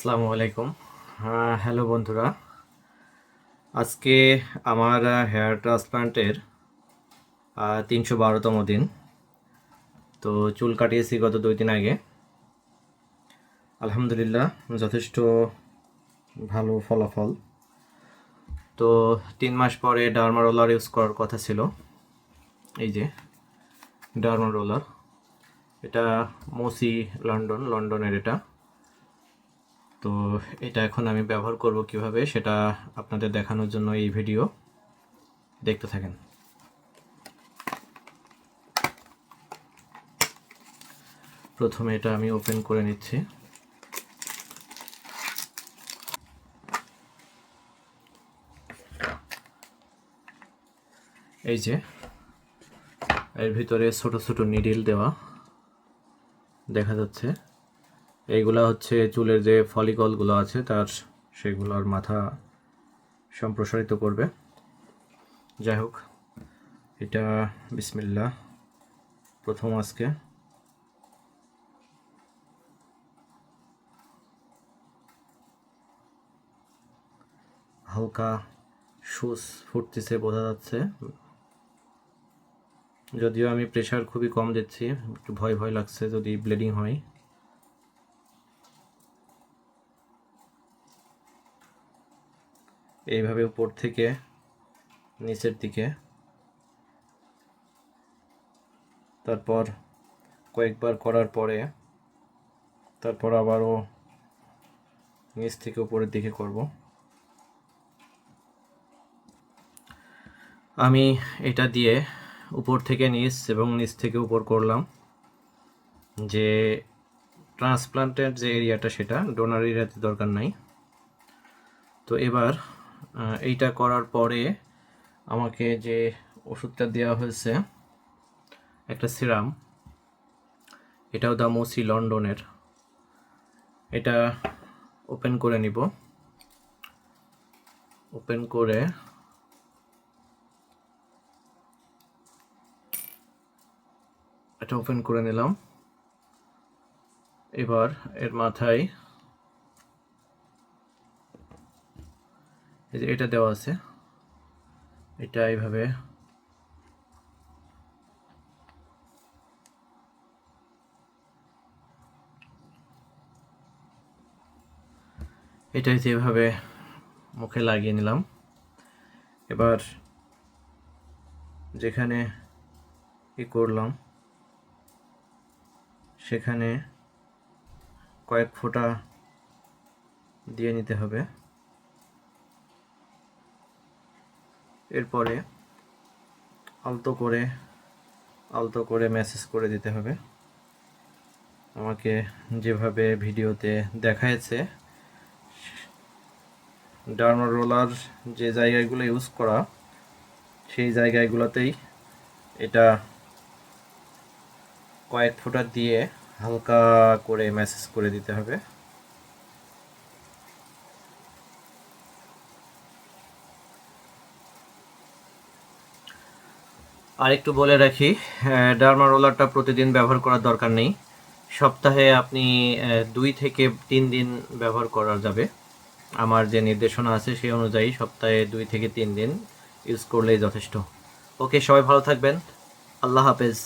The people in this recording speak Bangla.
আসসালামু আলাইকুম। হ্যালো বন্ধুরা, আজকে আমার হেয়ার ট্রান্সপ্লান্টের 312তম দিন। তো চুল কাটিয়েছি গত 2 দিন আগে। আলহামদুলিল্লাহ, যথেষ্ট ভালো ফলাফল। তো 3 মাস পরে ডার্মা রোলার ইউজ করার কথা ছিল। এই যে ডার্মা রোলার, এটা মোসি লন্ডনের এটা। তো এটা এখন আমি ব্যবহার করব কিভাবে সেটা আপনাদের দেখানোর জন্য এই ভিডিও দেখতে থাকেন। প্রথমে এটা আমি ওপেন করে নিচ্ছি। এই যে এর ভিতরে ছোট ছোট নিডল দেওয়া দেখা যাচ্ছে। এইগুলা হচ্ছে চুলের যে ফলিকলগুলো আছে তার সেগুলোর মাথা সম্প্রসারিত করবে। যাই হোক, এটা বিসমিল্লাহ প্রথম আজকে। হালকা সুস ফুটতেছে বোঝা যাচ্ছে, যদিও আমি প্রেশার খুবই কম দিচ্ছি, একটু ভয় ভয় লাগছে যদি ব্লিডিং হয়। এইভাবে উপর থেকে নিচের দিকে, তারপর কয়েকবার করার পরে তারপর আবারও নিচ থেকে উপরের দিকে করব। আমি এটা দিয়ে উপর থেকে নিচ এবং নিচ থেকে উপর করলাম। যে ট্রান্সপ্লান্টের যে এরিয়াটা সেটা ডোনার এরিয়াতে দরকার নাই। তো এবার এইটা করার পরে আমাকে যে ওষুধটা দেওয়া হয়েছে, একটা সিরাম, এটাও দা মোসি লন্ডনের। এটা ওপেন করে নিব। ওপেন করে এটা ওপেন করে নিলাম। এবার এর মাথায় এই যে এটা দেওয়া আছে, এটা এইভাবে এটাই যেভাবে মুখে লাগিয়ে নিলাম। এবার যেখানে করলাম সেখানে কয়েক ফোঁটা দিয়ে নিতে হবে। এরপরে আলতো করে ম্যাসেজ করে দিতে হবে। আমাকে যেভাবে ভিডিওতে দেখাচ্ছে, ডার্মা রোলার যে জায়গাগুলো ইউজ করা সেই জায়গাগুলোতেই এটা কয়েক ফোঁটা দিয়ে হালকা করে ম্যাসেজ করে দিতে হবে। আরেকটু বলে রাখি, ডার্মা রোলারটা প্রতিদিন ব্যবহার করার দরকার নেই। সপ্তাহে আপনি 2 থেকে 3 দিন ব্যবহার করা যাবে। আমার যে নির্দেশনা আছে সেই অনুযায়ী সপ্তাহে 2 থেকে 3 দিন ইউজ করলেই যথেষ্ট। ওকে, সবাই ভালো থাকবেন। আল্লাহ হাফেজ।